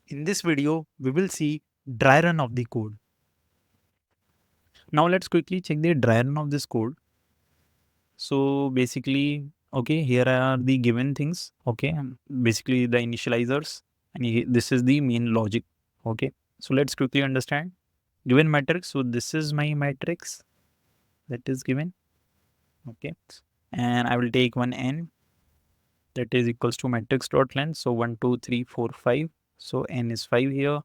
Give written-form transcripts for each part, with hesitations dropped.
In this video, we will see dry run of the code. Now let's quickly check the dry run of this code. So basically, okay, here are the given things. Okay, basically the initializers, and this is the main logic. Okay, so let's quickly understand. Given matrix, so this is my matrix that is given. Okay, and I will take one n that is equals to matrix dot length. So 1, 2, 3, 4, 5. So n is 5 here.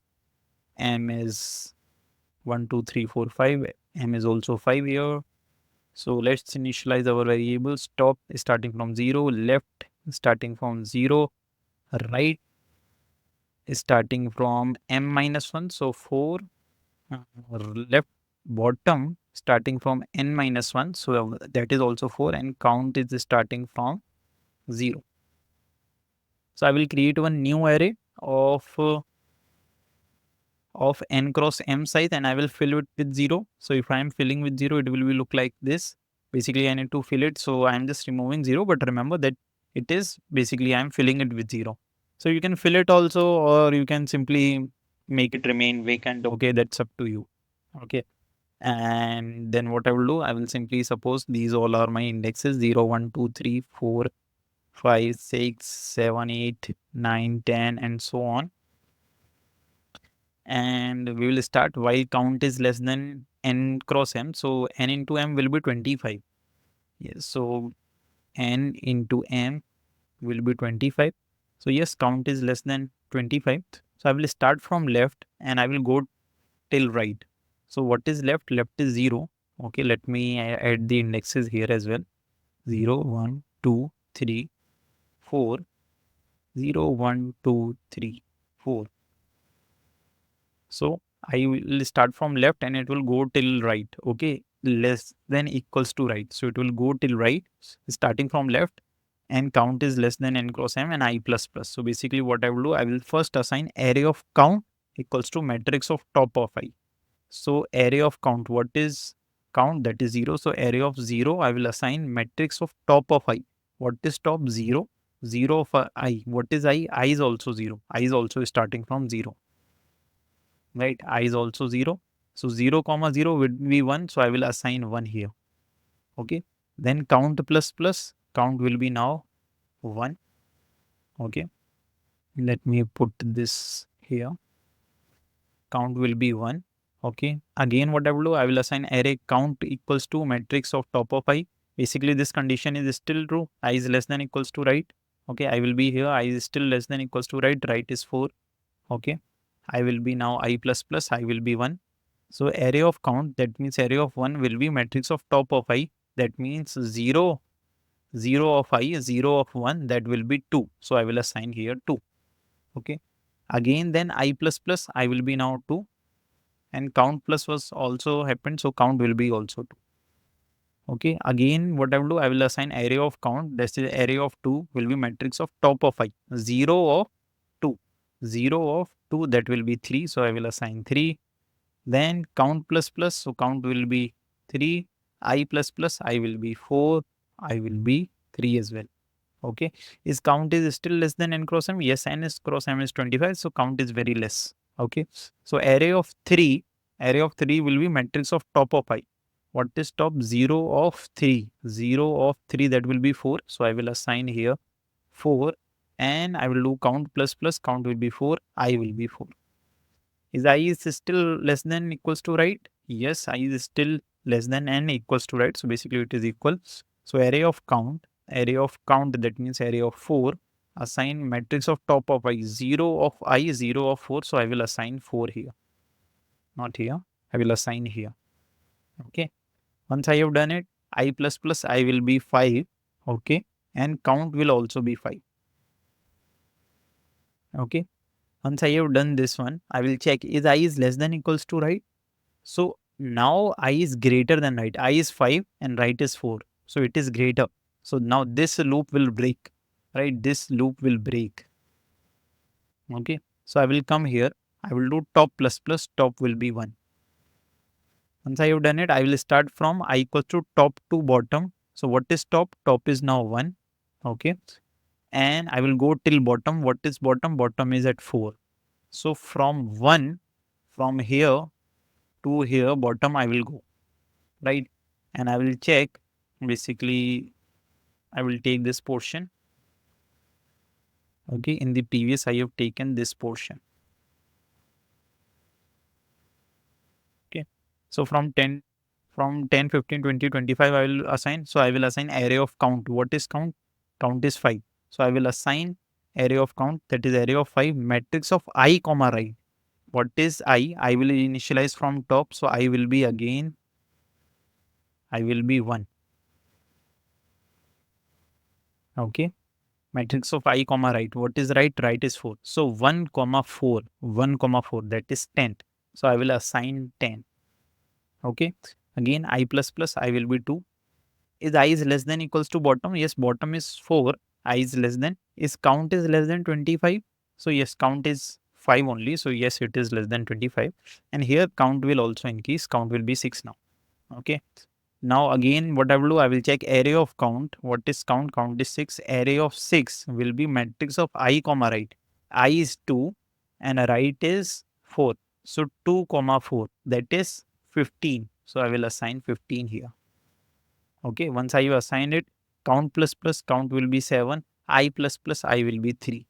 M is 1, 2, 3, 4, 5. M is also 5 here. So let's initialize our variables. Top starting from 0, left starting from 0, right starting from m minus 1. So 4, left bottom starting from n minus 1. So that is also 4, and count is starting from 0. So I will create one new array of n cross m size, and I will fill it with 0. So if I am filling with 0, it will be look like this. Basically, I need to fill it. So I am just removing 0, but remember that it is basically I am filling it with 0. So you can fill it also, or you can simply make it remain vacant. Okay, that's up to you. Okay. And then what I will do, I will simply suppose these all are my indexes 0, 1, 2, 3, 4, 5, 6, 7, 8, 9, 10, and so on. And we will start while count is less than n cross m. So n into m will be 25. Yes, so n into m will be 25. So yes, count is less than 25. So I will start from left and I will go till right. So what is left? Left is 0. Okay, let me add the indexes here as well. 0, 1, 2, 3, 4. 0, 1, 2, 3, 4. So I will start from left and it will go till right. Okay, less than equals to right. So it will go till right, starting from left, and count is less than n cross m and I plus plus. So basically what I will do, I will first assign array of count equals to matrix of top of I. So array of count, what is count? That is 0. So array of 0, I will assign matrix of top of I. What is top? 0. 0 of I. What is I? I is also 0. I is also starting from 0. Right, I is also 0. So 0 comma 0 would be 1. So I will assign 1 here. Okay. Then count plus plus, count will be now 1. Okay. Let me put this here. Count will be 1. Okay. Again, what I will do, I will assign array count equals to matrix of top of I. Basically, this condition is still true. I is less than equals to right. Okay. I will be here. I is still less than equals to right. Right is 4. Okay. I will be now I plus plus. I will be 1. So array of count, that means array of 1 will be matrix of top of I. That means 0, 0 of I, 0 of 1, that will be 2. So I will assign here 2. Okay. Again, then I plus plus, I will be now 2. And count plus was also happened. So count will be also 2. Okay. Again, what I will do, I will assign array of count. That is array of 2 will be matrix of top of I. 0 of 2. 0 of 2, that will be 3. So I will assign 3. Then count plus plus, so count will be 3, I plus plus, I will be 4, I will be 3 as well. Okay, is count is still less than n cross m? Yes, n is cross m is 25, so count is very less. Okay, so array of 3 will be matrix of top of I. What is top? 0 of 3, 0 of 3, that will be 4. So I will assign here 4, and I will do count plus plus, count will be 4, I will be 4. Is I is still less than equals to right? Yes, I is still less than n equals to right. So basically it is equal. So array of count, that means array of 4, assign matrix of top of I, 0 of I, 0 of 4. So I will assign 4 here, not here. I will assign here. Okay. Once I have done it, I plus plus, I will be 5. Okay. And count will also be 5. Okay. Once I have done this one, I will check is I is less than equals to right. So now I is greater than right. I is 5 and right is 4. So it is greater. So now this loop will break, right? This loop will break. Okay. So I will come here. I will do top plus plus, top will be 1. Once I have done it, I will start from I equals to top to bottom. So what is top? Top is now 1. Okay. And I will go till bottom. What is bottom? Bottom is at 4. So from 1, from here to here, bottom I will go, right? And I will check, basically, I will take this portion. Okay, in the previous I have taken this portion. Okay, so from 10, 15, 20, 25, I will assign. So I will assign array of count. What is count? Count is 5. So I will assign array of count, that is array of 5, matrix of I comma right. What is I? I will initialize from top. So I will be again, I will be 1. Okay. Matrix of I comma right. What is right? Right is 4. So 1 comma 4, 1 comma 4, that is 10. So I will assign 10. Okay. Again, I plus plus, I will be 2. Is I is less than equals to bottom? Yes, bottom is 4. I is less than. Is count is less than 25? So yes, count is 5 only. So yes, it is less than 25. And here count will also increase. Count will be 6 now. Okay. Now again, what I will do, I will check array of count. What is count? Count is 6. Array of 6 will be matrix of I comma right. I is 2 and right is 4. So 2 comma 4, that is 15. So I will assign 15 here. Okay, once I have assigned it, count plus plus count will be 7. I plus plus I will be 3.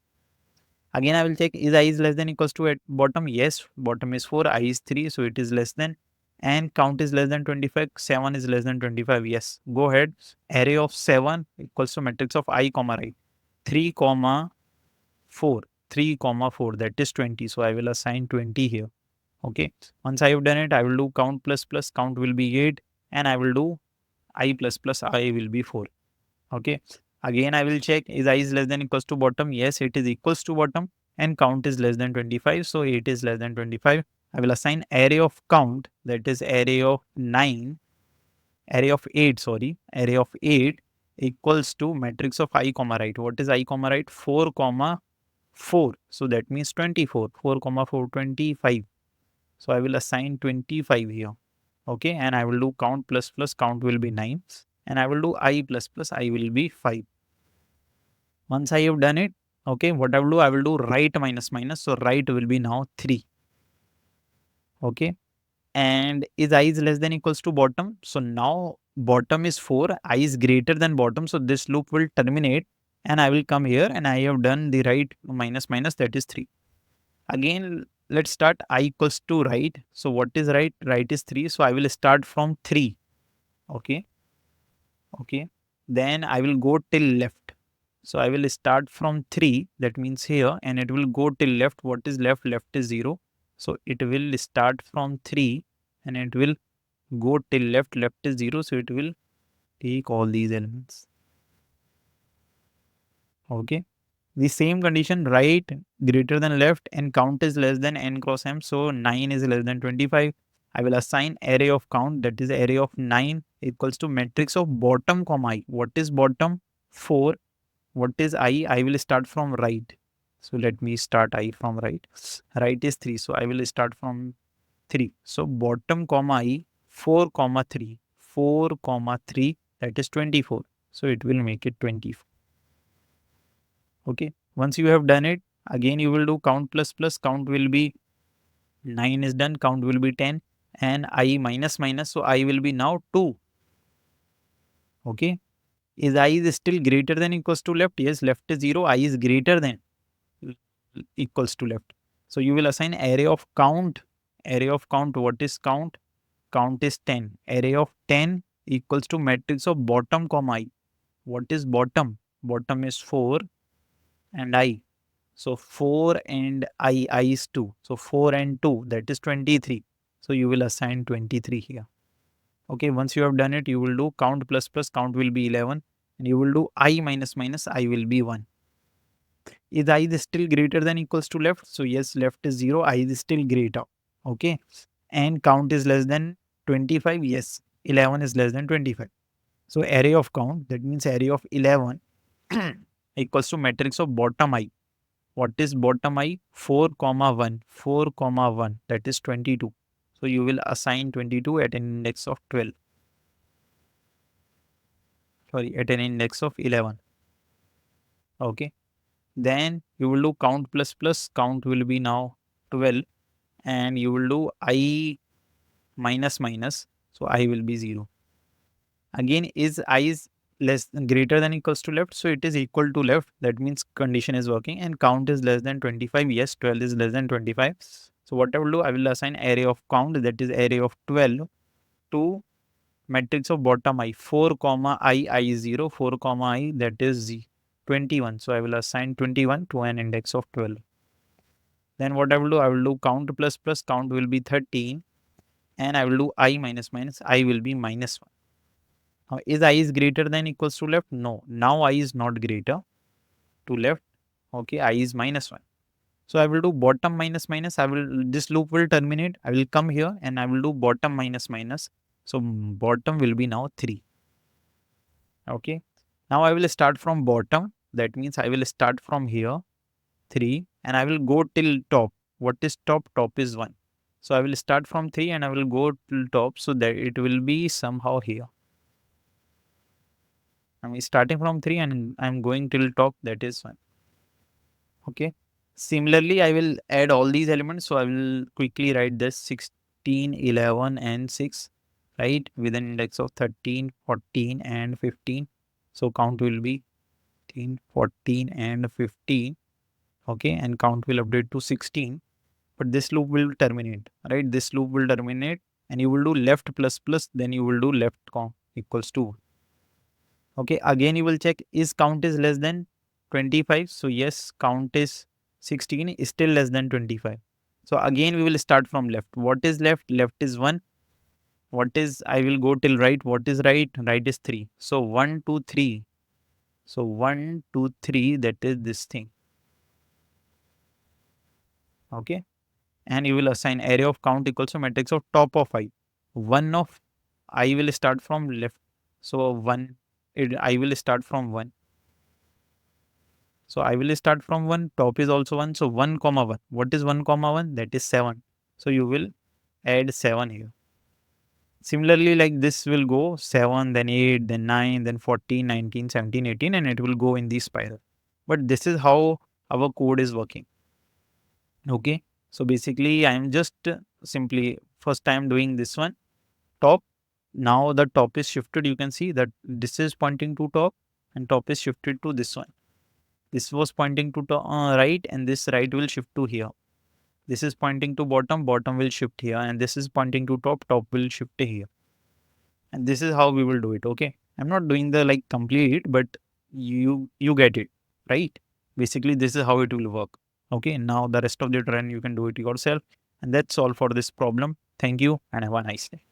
Again, I will check, is I is less than equals to at bottom? Yes, bottom is 4, I is 3, so it is less than. And count is less than 25, 7 is less than 25. Yes, go ahead. Array of 7 equals to matrix of I comma right. 3 comma 4, 3 comma 4, that is 20. So I will assign 20 here. Okay, once I have done it, I will do count plus plus count will be 8, and I will do I plus plus I will be 4. Okay. Again, I will check, is I is less than equals to bottom? Yes, it is equals to bottom, and count is less than 25. So 8 is less than 25. I will assign array of count, that is array of 9, array of 8, sorry, array of 8 equals to matrix of I comma right. What is I comma right? 4 comma 4. So that means 24. 4 comma 4, 25. So I will assign 25 here. Okay. And I will do count plus plus count will be 9. And I will do I plus plus I will be 5. Once I have done it, okay, what I will do right minus minus. So right will be now 3. Okay. And is I is less than equals to bottom? So now bottom is 4, I is greater than bottom. So this loop will terminate and I will come here and I have done the right minus minus, that is 3. Again, let's start I equals to right. So what is right? Right is 3. So I will start from 3. Okay. Okay. Then I will go till left. So I will start from 3, that means here, and it will go till left. What is left? Left is 0. So it will start from 3 and it will go till left. Left is 0. So it will take all these elements. Okay. The same condition, right greater than left and count is less than n cross m. So 9 is less than 25. I will assign array of count, that is array of 9 equals to matrix of bottom comma I. What is bottom? 4. What is I? I will start from right. So let me start I from right. Right is 3. So I will start from 3. So bottom comma I, 4 comma 3. 4 comma 3, that is 24. So it will make it 24. Okay. Once you have done it, again you will do count plus plus. Count will be 9 is done. Count will be 10. And I minus minus. So I will be now 2. Okay. Is I is still greater than equals to left? Yes, left is 0. I is greater than equals to left. So you will assign array of count. Array of count. What is count? Count is 10. Array of 10 equals to matrix of bottom comma I. What is bottom? Bottom is 4 and I. So 4 and I is 2. So 4 and 2, that is 23. So you will assign 23 here. Okay, once you have done it, you will do count plus plus, count will be 11. And you will do I minus minus, I will be 1. Is I is still greater than equals to left? So yes, left is 0, I is still greater. Okay. And count is less than 25. Yes, 11 is less than 25. So array of count, that means array of 11 equals to matrix of bottom I. What is bottom I? 4 comma 1, 4 comma 1, that is 22. So you will assign 22 at an index of 12. Sorry, at an index of 11. Okay. Then you will do count plus plus, count will be now 12 and you will do I minus minus. So I will be 0. Again, is I is less greater than equals to left. So it is equal to left. That means condition is working and count is less than 25. Yes, 12 is less than 25. So what I will do, I will assign array of count, that is array of 12 to matrix of bottom I, 4 comma I 0, 4 comma I, that is 21. So I will assign 21 to an index of 12. Then what I will do, I will do count plus plus, count will be 13 and I will do I minus minus, I will be minus 1. Now, is I is greater than equals to left? No. Now I is not greater to left. Okay, I is minus 1. So I will do bottom minus minus. This loop will terminate. I will come here and I will do bottom minus minus. So bottom will be now 3. Okay. Now I will start from bottom. That means I will start from here 3 and I will go till top. What is top? Top is 1. So I will start from 3 and I will go till top so that it will be somehow here. I'm starting from 3 and I'm going till top, that is 1. Okay. Similarly, I will add all these elements. So I will quickly write this 16, 11 and 6, right? With an index of 13, 14 and 15. So count will be 13, 14 and 15. Okay. And count will update to 16. But this loop will terminate, right? This loop will terminate and you will do left plus plus, then you will do left count equals to. Okay, again you will check is count is less than 25. So yes, count is 16 is still less than 25. So again we will start from left. What is left? Left is 1. What is, I will go till right. What is right? Right is 3. So 1, 2, 3. So 1, 2, 3, that is this thing. Okay. And you will assign array of count equals to matrix of top of I. 1 of I will start from left. So 1, I will start from 1. So I will start from 1, top is also 1. So 1 comma 1. What is 1 comma 1? That is 7. So you will add 7 here. Similarly, like this will go 7, then 8, then 9, then 14, 19, 17, 18 and it will go in this spiral. But this is how our code is working. Okay. So basically I am just simply first time doing this one top. Now the top is shifted. You can see that this is pointing to top and top is shifted to this one. This was pointing to right and this right will shift to here. This is pointing to bottom, bottom will shift here and this is pointing to top, top will shift to here. And this is how we will do it. Okay. I'm not doing the like complete, but you get it, right? Basically, this is how it will work. Okay. Now the rest of the run, you can do it yourself. And that's all for this problem. Thank you and have a nice day.